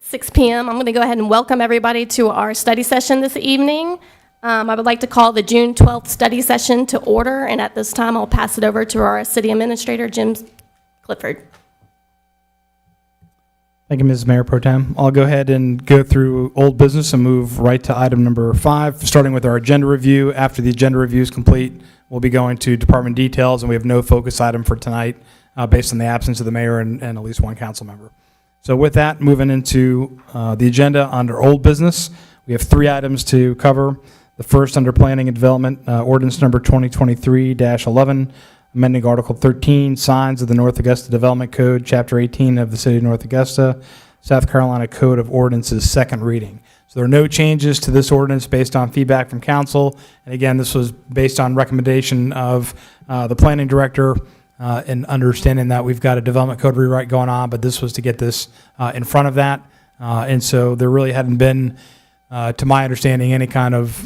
6 p.m. I'm going to go ahead and welcome everybody to our study session this evening. I would like to call the June 12th study session to order, and at this time I'll pass it over to our City Administrator, Jim Clifford. Thank you, Mrs. Mayor Pro Tem. I'll go ahead and go through old business and move right to item number 5, starting with our agenda review. After the agenda review is complete, we'll be going to department details, and we have no focus item for tonight based on the absence of the mayor and at least one council member. So with that, moving into the agenda under old business, we have 3 items to cover. The first under planning and development, ordinance number 2023-11, amending Article 13, signs of the North Augusta Development Code, Chapter 18 of the City of North Augusta, South Carolina Code of Ordinances, second reading. So there are no changes to this ordinance based on feedback from council. And again, this was based on recommendation of the planning director and understanding that we've got a development code rewrite going on, but this was to get this in front of that. And so there really hadn't been, to my understanding, any kind of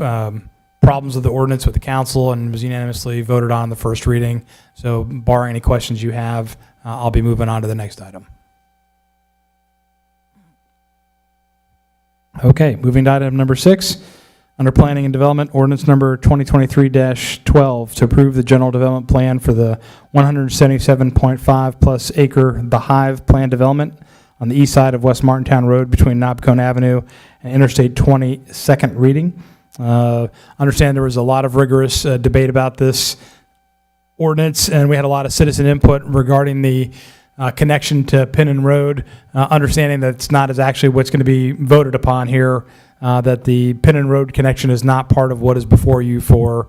problems with the ordinance with the council, and was unanimously voted on the first reading. So barring any questions you have, I'll be moving on to the next item. Okay, moving to item number 6. Under Planning and Development, ordinance number 2023-12 to approve the general development plan for the 177.5 plus acre The Hive plan development on the east side of West Martintown Road between Knobcone Avenue and Interstate 20, second reading. Understand there was a lot of rigorous debate about this ordinance, and we had a lot of citizen input regarding the connection to Pinnon Road, understanding that it's not as actually what's going to be voted upon here, that the Pinnon Road connection is not part of what is before you for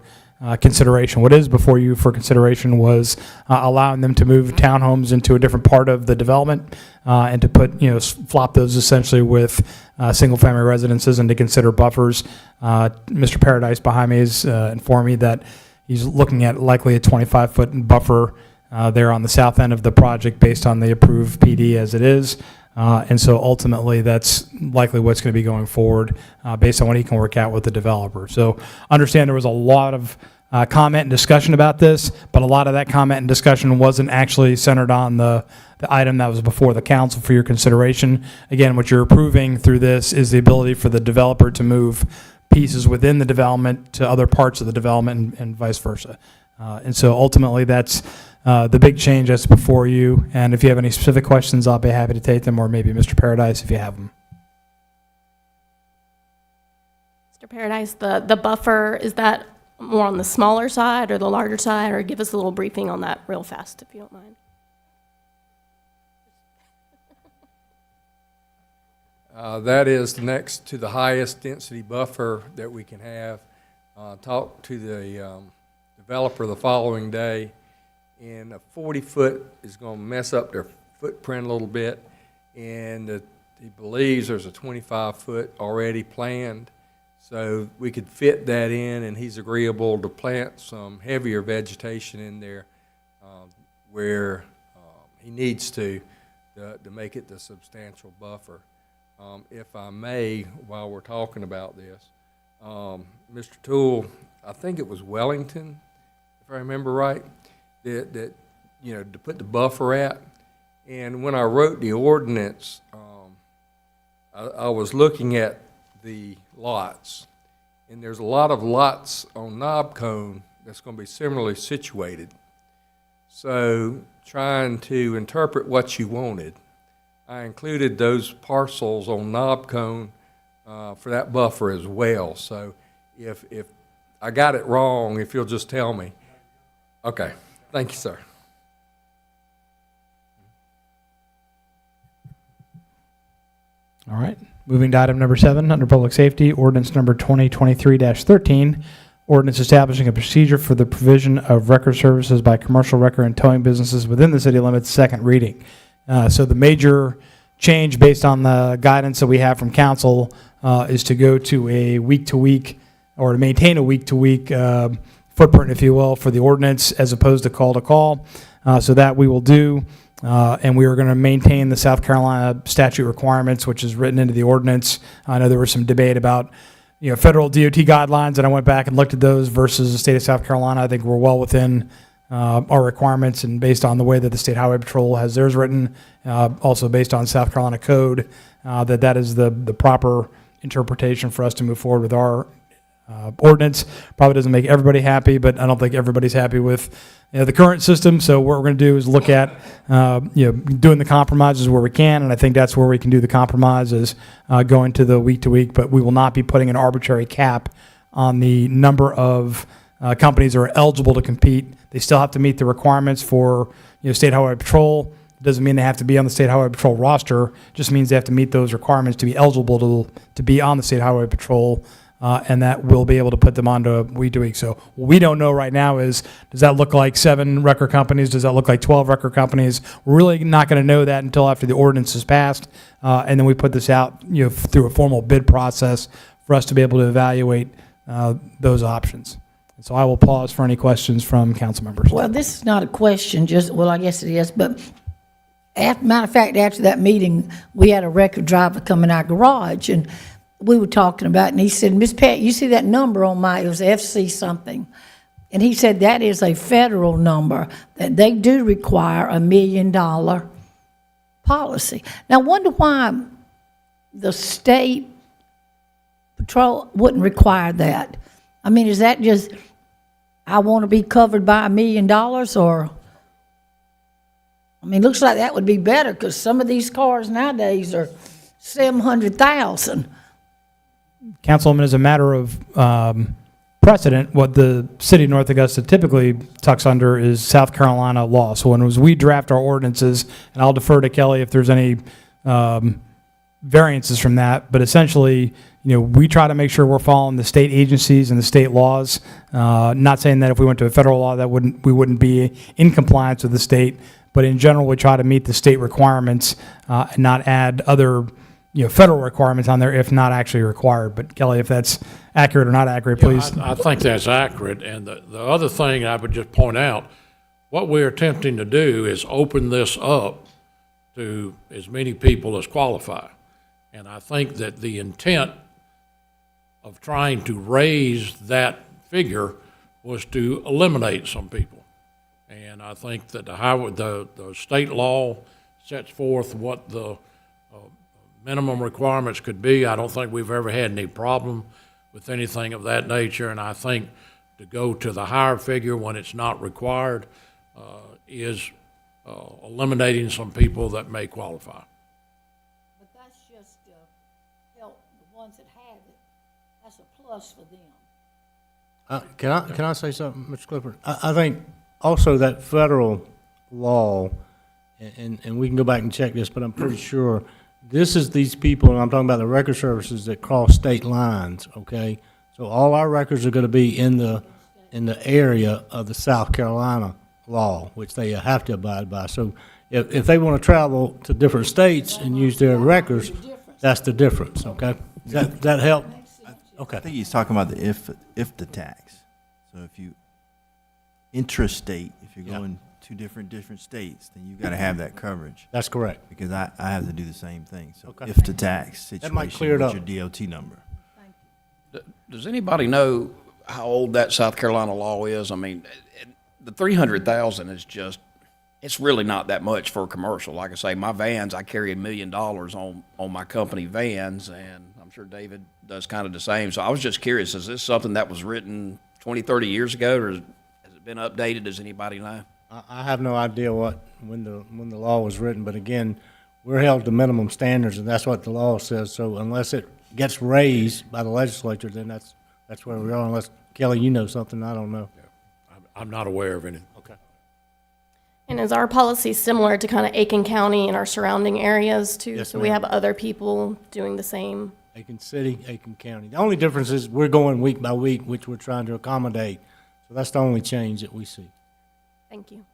consideration. What is before you for consideration was allowing them to move townhomes into a different part of the development and to put, flop those essentially with single-family residences and to consider buffers. Mr. Paradise behind me has informed me that he's looking at likely a 25-foot buffer there on the south end of the project based on the approved PD as it is. And so ultimately that's likely what's going to be going forward based on what he can work out with the developer. So understand there was a lot of comment and discussion about this, but a lot of that comment and discussion wasn't actually centered on the item that was before the council for your consideration. Again, what you're approving through this is the ability for the developer to move pieces within the development to other parts of the development and vice versa. And so ultimately that's the big change that's before you. And if you have any specific questions, I'll be happy to take them, or maybe Mr. Paradise if you have them. Mr. Paradise, the buffer, is that more on the smaller side or the larger side, or give us a little briefing on that real fast if you don't mind. That is next to the highest density buffer that we can have. Talked to the developer the following day, and a 40-foot is going to mess up their footprint a little bit, and he believes there's a 25-foot already planned, so we could fit that in, and he's agreeable to plant some heavier vegetation in there where he needs to make it the substantial buffer. If I may, while we're talking about this, Mr. Toole, I think it was Wellington, if I remember right, that to put the buffer at. And when I wrote the ordinance, I was looking at the lots, and there's a lot of lots on Knobcone that's going to be similarly situated. So trying to interpret what you wanted, I included those parcels on Knobcone for that buffer as well. So if I got it wrong, if you'll just tell me. Okay, thank you, sir. All right, moving to item number 7, under Public Safety, ordinance number 2023-13, ordinance establishing a procedure for the provision of record services by commercial record and towing businesses within the city limits, second reading. So the major change based on the guidance that we have from council is to go to a week-to-week, or to maintain a week-to-week footprint, if you will, for the ordinance as opposed to call-to-call. So that we will do. And we are going to maintain the South Carolina statute requirements, which is written into the ordinance. I know there was some debate about, federal DOT guidelines, and I went back and looked at those versus the state of South Carolina. I think we're well within our requirements and based on the way that the State Highway Patrol has theirs written, also based on South Carolina code, that is the proper interpretation for us to move forward with our ordinance. Probably doesn't make everybody happy, but I don't think everybody's happy with the current system. So what we're going to do is look at doing the compromises where we can, and I think that's where we can do the compromises going to the week to week. But we will not be putting an arbitrary cap on the number of companies that are eligible to compete. They still have to meet the requirements for State Highway Patrol. Doesn't mean they have to be on the State Highway Patrol roster. Just means they have to meet those requirements to be eligible to be on the State Highway Patrol. And that we'll be able to put them onto week to week. So what we don't know right now is, does that look like 7 record companies? Does that look like 12 record companies? We're really not going to know that until after the ordinance is passed. And then we put this out through a formal bid process for us to be able to evaluate those options. And so I will pause for any questions from council members. Well, this is not a question, well, I guess it is, but matter of fact, after that meeting, we had a record driver come in our garage, and we were talking about it, and he said, Miss Pat, you see that number on it was FC something. And he said that is a federal number, that they do require $1 million policy. Now, I wonder why the state patrol wouldn't require that. I mean, is that just, I want to be covered by $1 million, or? I mean, looks like that would be better, because some of these cars nowadays are $700,000. Councilwoman, as a matter of precedent, what the city of North Augusta typically tucks under is South Carolina law. So when we draft our ordinances, and I'll defer to Kelly if there's any variances from that, but essentially, we try to make sure we're following the state agencies and the state laws. Not saying that if we went to a federal law that we wouldn't be in compliance with the state, but in general, we try to meet the state requirements and not add other federal requirements on there if not actually required. But Kelly, if that's accurate or not accurate, please. I think that's accurate. And the other thing I would just point out, what we're attempting to do is open this up to as many people as qualify. And I think that the intent of trying to raise that figure was to eliminate some people. And I think that the state law sets forth what the minimum requirements could be. I don't think we've ever had any problem with anything of that nature, and I think to go to the higher figure when it's not required is eliminating some people that may qualify. But that's just help the ones that have it. That's a plus for them. Can I say something, Mr. Clifford? I think also that federal law, and we can go back and check this, but I'm pretty sure this is these people, and I'm talking about the record services that cross state lines, okay? So all our records are going to be in the area of the South Carolina law, which they have to abide by. So if they want to travel to different states and use their records, that's the difference, okay? Does that help? Okay. I think he's talking about the if the tax. So if you intrastate, if you're going to different states, then you've got to have that coverage. That's correct. Because I have to do the same thing. So Okay. if the tax situation might clear it with up. your DOT number. Does anybody know how old that South Carolina law is? I mean, the 300,000 is just, it's really not that much for a commercial. Like I say, my vans, I carry $1 million on my company vans, and I'm sure David does kind of the same. So I was just curious, is this something that was written 20, 30 years ago, or has it been updated? Does anybody know? I have no idea when the law was written, but again, we're held to minimum standards, and that's what the law says. So unless it gets raised by the legislature, then that's where we are. Unless, Kelly, you know something I don't know. I'm not aware of any. Okay. And is our policy similar to kind of Aiken County and our surrounding areas too? Yes, So we ma'am. have other people doing the same? Aiken City, Aiken County. The only difference is we're going week by week, which we're trying to accommodate. So that's the only change that we see. Thank you.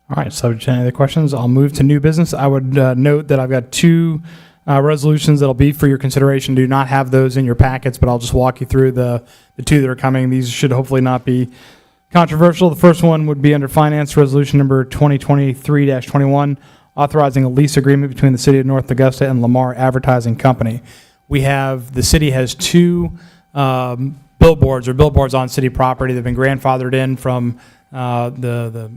All right, subject to any other questions, I'll move to new business. I would note that I've got 2 resolutions that'll be for your consideration. Do not have those in your packets, but I'll just walk you through the 2 that are coming. These should hopefully not be controversial. The first one would be under Finance Resolution number 2023-21, authorizing a lease agreement between the City of North Augusta and Lamar Advertising Company. The city has 2 billboards or billboards on city property that have been grandfathered in from the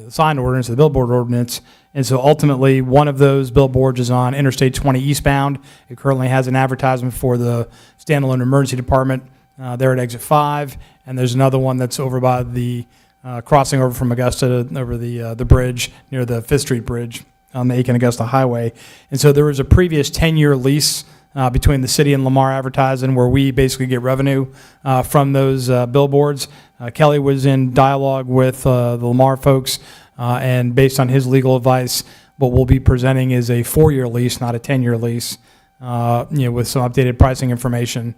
sign ordinance, the billboard ordinance. And so ultimately, one of those billboards is on Interstate 20 eastbound. It currently has an advertisement for the standalone emergency department there at exit 5. And there's another one that's over by the crossing over from Augusta over the bridge near the 5th Street Bridge on the Aiken-Augusta Highway. And so there was a previous 10-year lease between the city and Lamar Advertising where we basically get revenue from those billboards. Kelly was in dialogue with the Lamar folks, and based on his legal advice, what we'll be presenting is a 4-year lease, not a 10-year lease, with some updated pricing information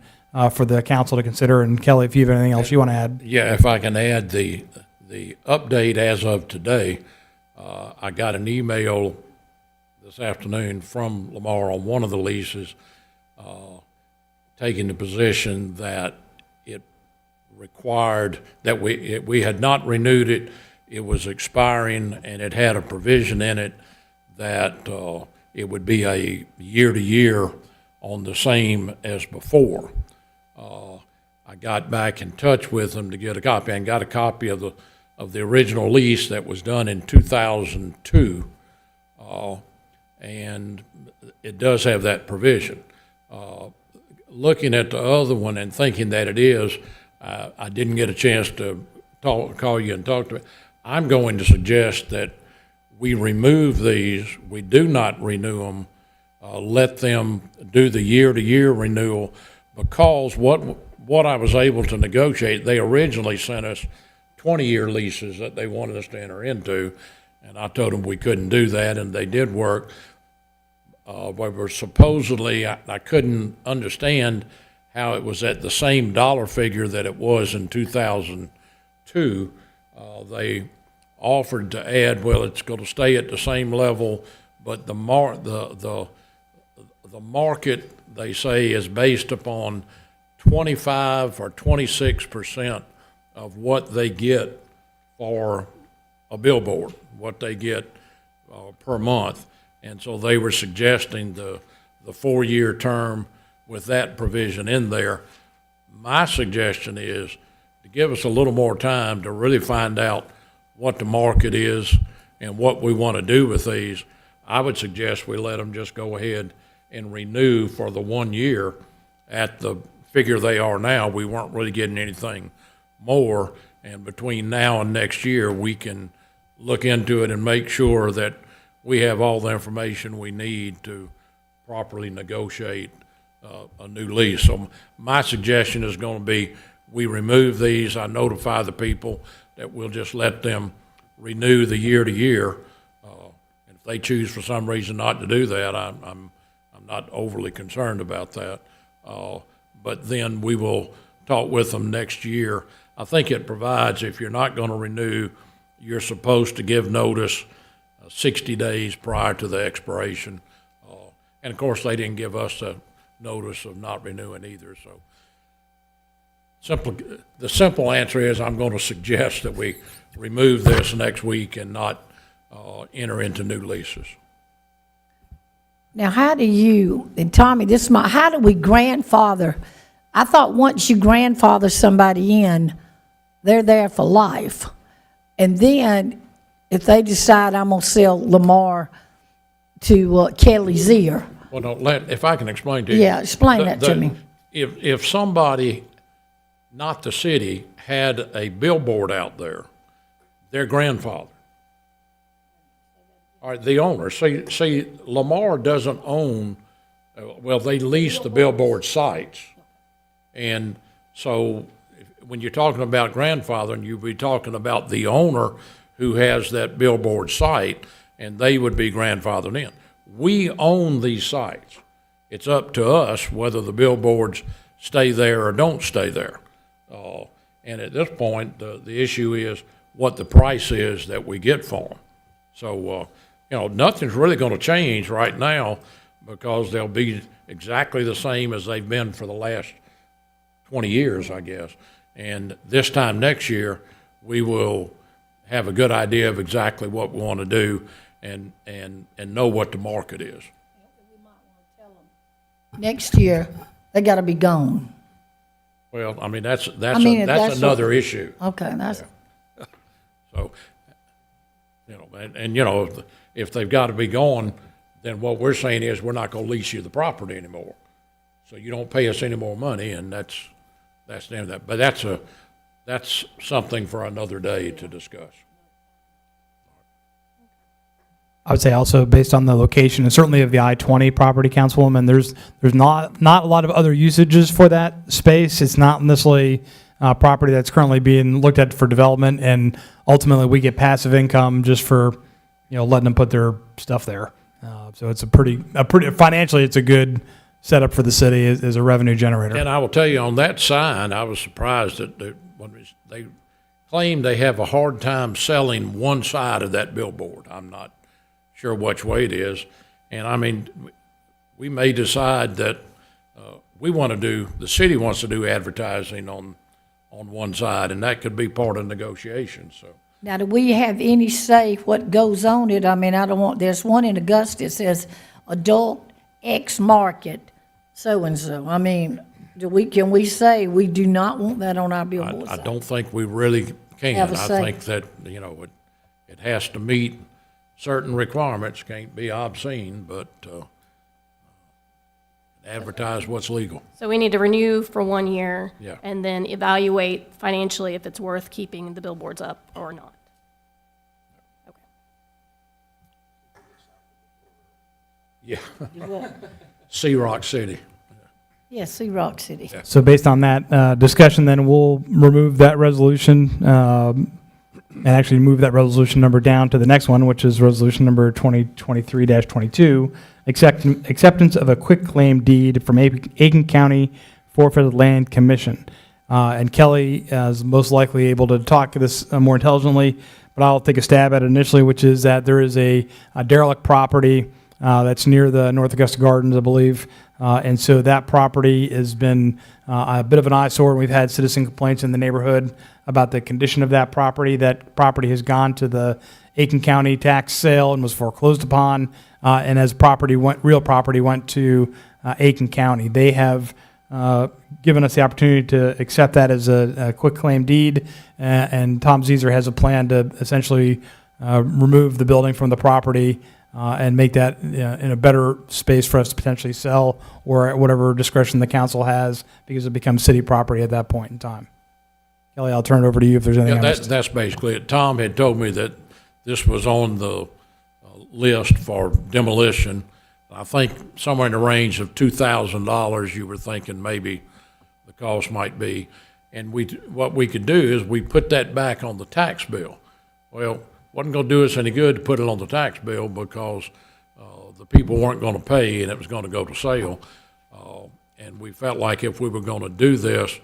for the council to consider. And Kelly, if you have anything else you want to add. Yeah, if I can add the update as of today, I got an email this afternoon from Lamar on one of the leases, taking the position that it required that we had not renewed it. It was expiring, and it had a provision in it that it would be a year-to-year on the same as before. I got back in touch with them to get a copy, and got a copy of the original lease that was done in 2002, and it does have that provision. Looking at the other one and thinking that it is, I didn't get a chance to call you and talk to you. I'm going to suggest that we remove these. We do not renew them. Let them do the year-to-year renewal, because what I was able to negotiate, they originally sent us 20-year leases that they wanted us to enter into, and I told them we couldn't do that, and they did work. We were supposedly, I couldn't understand how it was at the same dollar figure that it was in 2002. They offered to add, well, it's going to stay at the same level, but the market, they say, is based upon 25 or 26% of what they get for a billboard, what they get per month. And so they were suggesting the 4-year term with that provision in there. My suggestion is to give us a little more time to really find out what the market is and what we want to do with these. I would suggest we let them just go ahead and renew for the 1 year at the figure they are now. We weren't really getting anything more, and between now and next year, we can look into it and make sure that we have all the information we need to properly negotiate a new lease. So my suggestion is going to be we remove these. I notify the people that we'll just let them renew the year-to-year. And if they choose for some reason not to do that, I'm not overly concerned about that. But then we will talk with them next year. I think it provides, if you're not going to renew, you're supposed to give notice 60 days prior to the expiration. And of course, they didn't give us a notice of not renewing either. So the simple answer is I'm going to suggest that we remove this next week and not enter into new leases. Now, how do you, and Tommy, how do we grandfather? I thought once you grandfather somebody in, they're there for life. And then if they decide I'm going to sell Lamar to Kelly's ear. Well, no, if I can explain to you. Yeah, explain that to me. If somebody, not the city, had a billboard out there, their grandfather, all right, the owner. See, Lamar doesn't own, well, they lease the billboard sites. And so when you're talking about grandfathering, you'd be talking about the owner who has that billboard site, and they would be grandfathered in. We own these sites. It's up to us whether the billboards stay there or don't stay there. And at this point, the issue is what the price is that we get for them. So, nothing's really going to change right now because they'll be exactly the same as they've been for the last 20 years, I guess. And this time next year, we will have a good idea of exactly what we want to do and know what the market is. Next year, they got to be gone. Well, I mean, that's mean, that's that's another issue. Okay, that's, So, and you know, if they've got to be gone, then what we're saying is we're not going to lease you the property anymore. So you don't pay us any more money, and that's the end of that. But that's something for another day to discuss. I would say also based on the location and certainly of the I-20 property, Councilwoman, there's not a lot of other usages for that space. It's not necessarily property that's currently being looked at for development, and ultimately we get passive income just for, letting them put their stuff there. So it's a pretty financially, it's a good setup for the city as a revenue generator. And I will tell you, on that sign, I was surprised that they claim they have a hard time selling one side of that billboard. I'm not sure which way it is. And I mean, we may decide that the city wants to do advertising on one side, and that could be part of negotiations, so. now, do we have any say what goes on it? I mean, there's one in Augusta that says adult X market, so-and-so. I mean, can we say we do not want that on our billboard I sign? don't think we really can. Have a I say. think that, it has to meet certain requirements, can't be obscene, but advertise what's legal. So we need to renew for 1 year. Yeah. And then evaluate financially if it's worth keeping the billboards up or not. Okay. Yeah. Sea Rock City. Yes, see Rock City. So based on that discussion, then we'll remove that resolution and actually move that resolution number down to the next one, which is resolution number 2023-22, acceptance of a quitclaim deed from Aiken County Forfeited Land Commission. And Kelly is most likely able to talk this more intelligently, but I'll take a stab at it initially, which is that there is a derelict property that's near the North Augusta Gardens, I believe. And so that property has been a bit of an eyesore, and we've had citizen complaints in the neighborhood about the condition of that property. That property has gone to the Aiken County tax sale and was foreclosed upon, and as real property went to Aiken County. They have given us the opportunity to accept that as a quitclaim deed, and Tom Zeser has a plan to essentially remove the building from the property and make that in a better space for us to potentially sell, or at whatever discretion the council has, because it becomes city property at that point in time. Kelly, I'll turn it over to you if there's anything Yeah, else. that's basically it. Tom had told me that this was on the list for demolition. I think somewhere in the range of $2,000, you were thinking maybe the cost might be. And what we could do is we put that back on the tax bill. Well, wasn't going to do us any good to put it on the tax bill because the people weren't going to pay and it was going to go to sale. And we felt like if we were going to do this,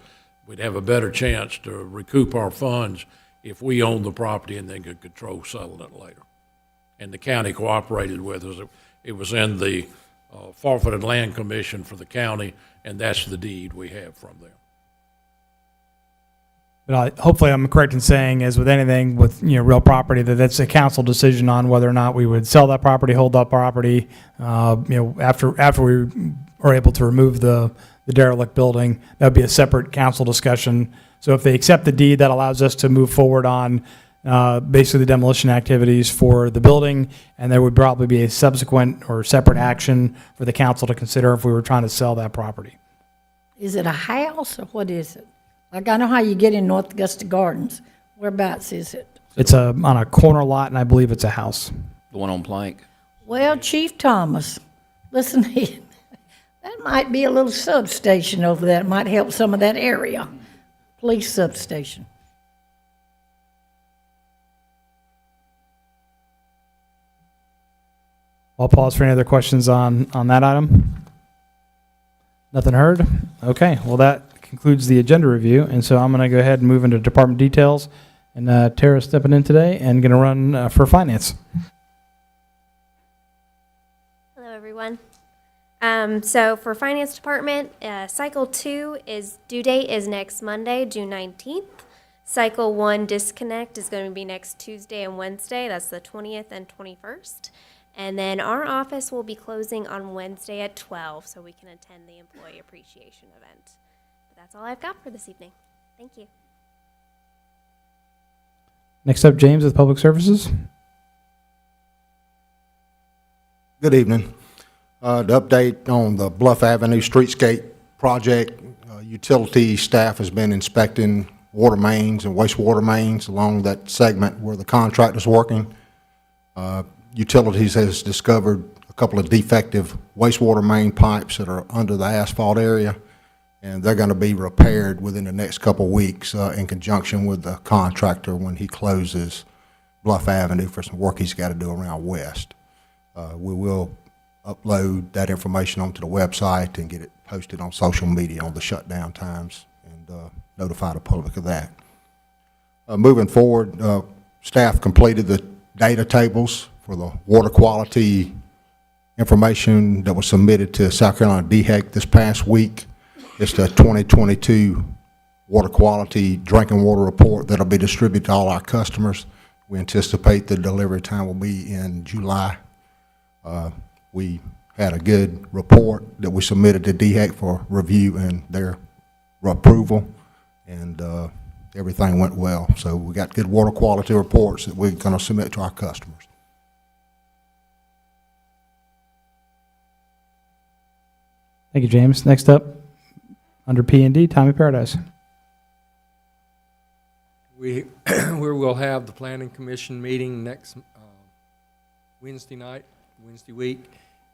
we'd have a better chance to recoup our funds if we owned the property and then could control selling it later. And the county cooperated with us. It was in the Forfeited Land Commission for the county, and that's the deed we have from them. But hopefully I'm correct in saying, as with anything with real property, that's a council decision on whether or not we would sell that property, hold that property. After we are able to remove the derelict building, that would be a separate council discussion. So if they accept the deed, that allows us to move forward on basically the demolition activities for the building, and there would probably be a subsequent or separate action for the council to consider if we were trying to sell that property. Is it a house or what is it? Like, I know how you get in North Augusta Gardens. Whereabouts is it? It's on a corner lot, and I believe it's a house. The one on Plank. Well, Chief Thomas, listen here. That might be a little substation over there. It might help some of that area. Police substation. I'll pause for any other questions on that item. Nothing heard? Okay, well, that concludes the agenda review, and so I'm going to go ahead and move into department details. And Tara's stepping in today and going to run for finance. Hello, everyone. So for finance department, cycle 2 due date is next Monday, June 19th. Cycle 1 disconnect is going to be next Tuesday and Wednesday. That's the 20th and 21st. And then our office will be closing on Wednesday at 12, so we can attend the employee appreciation event. But that's all I've got for this evening. Thank you. Next up, James with Public Services. Good evening. The update on the Bluff Avenue streetscape project, utility staff has been inspecting water mains and wastewater mains along that segment where the contractor's working. Utilities has discovered a couple of defective wastewater main pipes that are under the asphalt area, and they're going to be repaired within the next couple of weeks in conjunction with the contractor when he closes Bluff Avenue for some work he's got to do around west. We will upload that information onto the website and get it posted on social media on the shutdown times and notify the public of that. Moving forward, staff completed the data tables for the water quality information that was submitted to South Carolina DHEC this past week. It's the 2022 water quality drinking water report that'll be distributed to all our customers. We anticipate the delivery time will be in July. We had a good report that we submitted to DHEC for review and their approval, and everything went well. So we got good water quality reports that we're going to submit to our customers. Thank you, James. Next up, under P&D, Tommy Paradise. We will have the Planning Commission meeting next Wednesday week,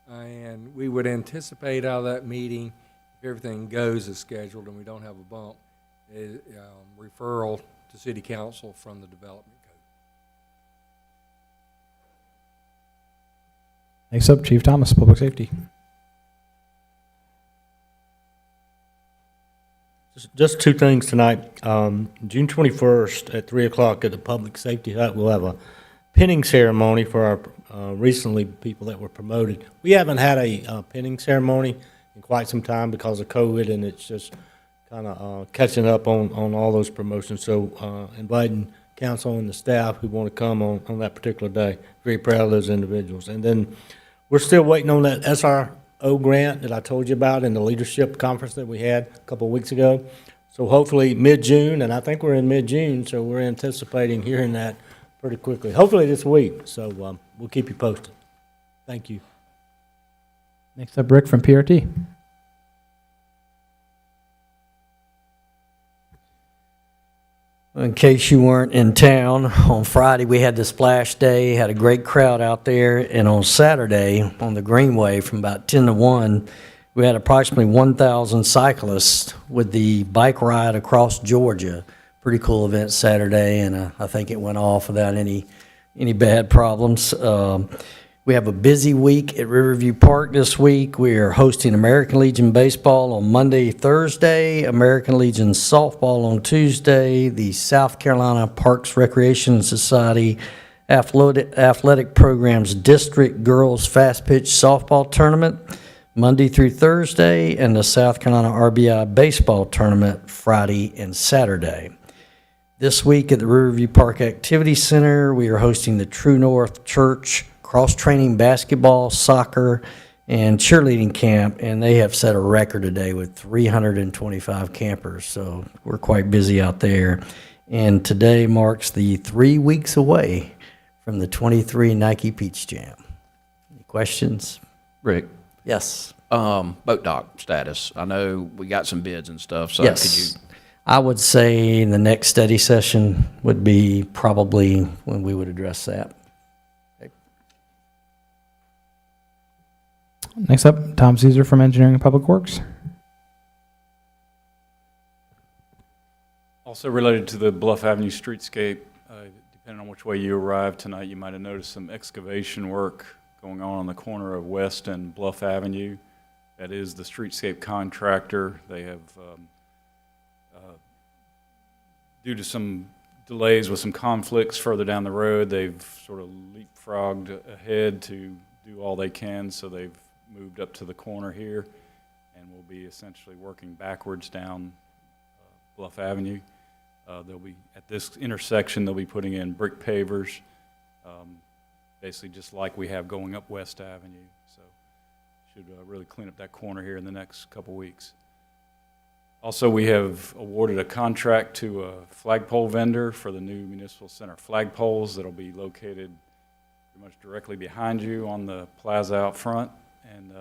and we would anticipate out of that meeting, if everything goes as scheduled and we don't have a bump, referral to City Council from the Development Code. Next up, Chief Thomas, Public Safety. Just two things tonight. June 21st at 3 o'clock at the Public Safety Hut, we'll have a pinning ceremony for our recently people that were promoted. We haven't had a pinning ceremony in quite some time because of COVID, and it's just kind of catching up on all those promotions. So inviting council and the staff who want to come on that particular day. Very proud of those individuals. And then we're still waiting on that SRO grant that I told you about in the leadership conference that we had a couple of weeks ago. So hopefully mid-June, and I think we're in mid-June, so we're anticipating hearing that pretty quickly. Hopefully this week. So we'll keep you posted. Thank you. Next up, Rick from PRT. In case you weren't in town, on Friday we had the splash day, had a great crowd out there, and on Saturday on the Greenway from about 10 to 1, we had approximately 1,000 cyclists with the bike ride across Georgia. Pretty cool event Saturday, and I think it went off without any bad problems. We have a busy week at Riverview Park this week. We are hosting American Legion Baseball on Monday, Thursday, American Legion Softball on Tuesday, the South Carolina Parks Recreation Society Athletic Programs District Girls Fast Pitch Softball Tournament, Monday through Thursday, and the South Carolina RBI Baseball Tournament Friday and Saturday. This week at the Riverview Park Activity Center, we are hosting the True North Church cross-training basketball, soccer, and cheerleading camp, and they have set a record today with 325 campers, so we're quite busy out there. And today marks the 3 weeks away from the 23 Nike Peach Jam. Any questions? Rick, Yes. boat dock status. I know we got some bids and stuff, so Yes. could you? I would say the next study session would be probably when we would address that. Next up, Tom Caesar from Engineering and Public Works. Also related to the Bluff Avenue streetscape, depending on which way you arrived tonight, you might have noticed some excavation work going on the corner of West and Bluff Avenue. That is the streetscape contractor. They have, due to some delays with some conflicts further down the road, they've sort of leapfrogged ahead to do all they can, so they've moved up to the corner here and will be essentially working backwards down Bluff Avenue. They'll be, at this intersection, they'll be putting in brick pavers, basically just like we have going up West Avenue. So should really clean up that corner here in the next couple weeks. Also, we have awarded a contract to a flagpole vendor for the new municipal center flagpoles that'll be located pretty much directly behind you on the plaza out front. And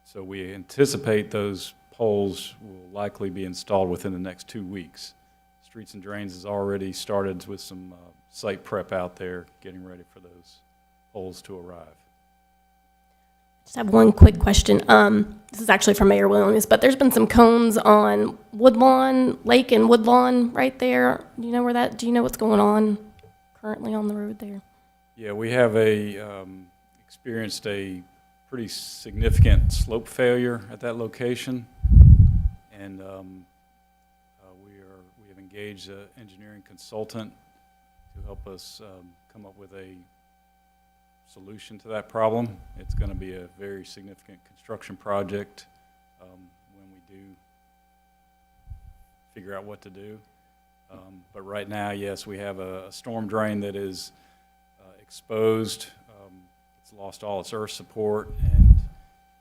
so we anticipate those poles will likely be installed within the next 2 weeks. Streets and Drains has already started with some site prep out there, getting ready for those poles to arrive. Just have one quick question. This is actually from Mayor Williams, but there's been some cones on Woodlawn Lake and Woodlawn right there. Do you know where that? Do you know what's going on currently on the road there? Yeah, we have experienced a pretty significant slope failure at that location, and we have engaged an engineering consultant to help us come up with a solution to that problem. It's going to be a very significant construction project when we do figure out what to do. But right now, yes, we have a storm drain that is exposed. It's lost all its earth support, and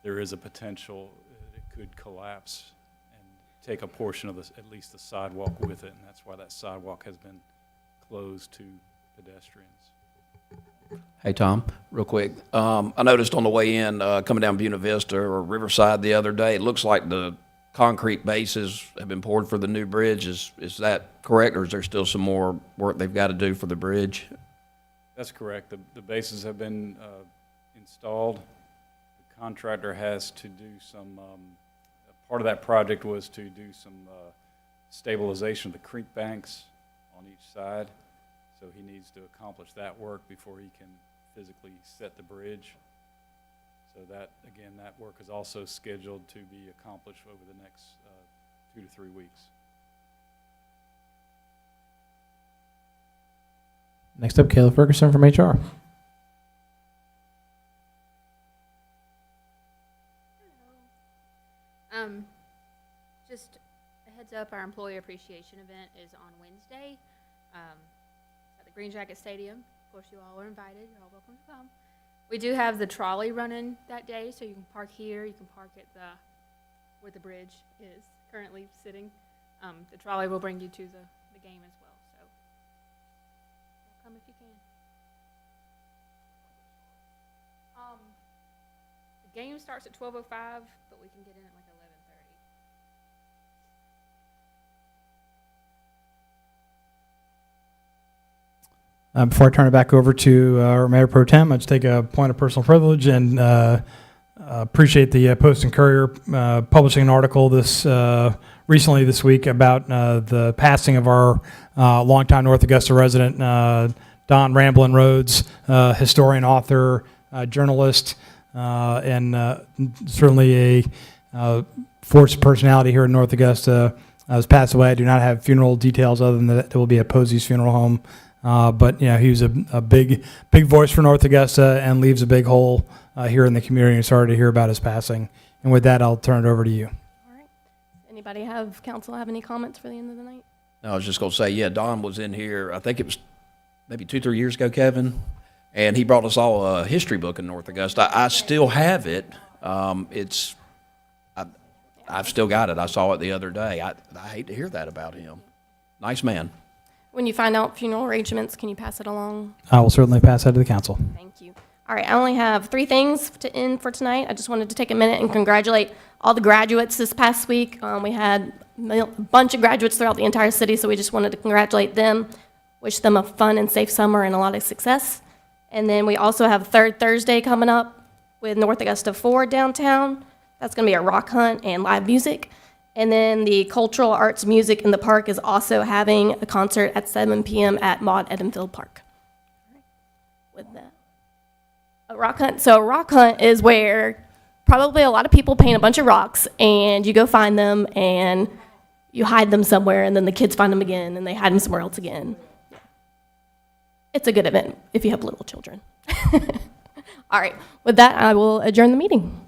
there is a potential that it could collapse and take a portion of at least the sidewalk with it, and that's why that sidewalk has been closed to pedestrians. Hey, Tom, real quick. I noticed on the way in, coming down Buena Vista or Riverside the other day, it looks like the concrete bases have been poured for the new bridge. Is that correct, or is there still some more work they've got to do for the bridge? That's correct. The bases have been installed. The contractor has to do some, part of that project was to do some stabilization of the creek banks on each side. So he needs to accomplish that work before he can physically set the bridge. So that, again, that work is also scheduled to be accomplished over the next 2 to 3 weeks. Next up, Kayla Ferguson from HR. Just a heads up, our employee appreciation event is on Wednesday at the Green Jacket Stadium. Of course, you all are invited. You're all welcome to come. We do have the trolley running that day, so you can park here. You can park at where the bridge is currently sitting. The trolley will bring you to the game as well. So come if you can. The game starts at 12:05, but we can get in at like 11:30. Before I turn it back over to our Mayor Pro Tem, I just take a point of personal privilege and appreciate the Post and Courier publishing an article recently this week about the passing of our longtime North Augusta resident, Don Ramblin' Rhodes, historian, author, journalist, and certainly a force of personality here in North Augusta. Has passed away. I do not have funeral details other than that it will be at Posey's Funeral Home. But he was a big voice for North Augusta and leaves a big hole here in the community. Sorry to hear about his passing. And with that, I'll turn it over to you. All right. Anybody council have any comments for the end of the night? No, I was just going to say, yeah, Don was in here, I think it was maybe 2-3 years ago, Kevin, and he brought us all a history book in North Augusta. I still have it. I've still got it. I saw it the other day. I hate to hear that about him. Nice man. When you find out funeral arrangements, can you pass it along? I will certainly pass that to the council. Thank you. All right, I only have 3 things to end for tonight. I just wanted to take a minute and congratulate all the graduates this past week. We had a bunch of graduates throughout the entire city, so we just wanted to congratulate them, wish them a fun and safe summer and a lot of success. And then we also have Third Thursday coming up with North Augusta 4 downtown. That's going to be a rock hunt and live music. And then the Cultural Arts Music in the Park is also having a concert at 7 p.m. at Maud Edenfield Park. With that. A rock hunt. So a rock hunt is where probably a lot of people paint a bunch of rocks and you go find them and you hide them somewhere and then the kids find them again and they hide them somewhere else again. It's a good event if you have little children. All right. With that, I will adjourn the meeting.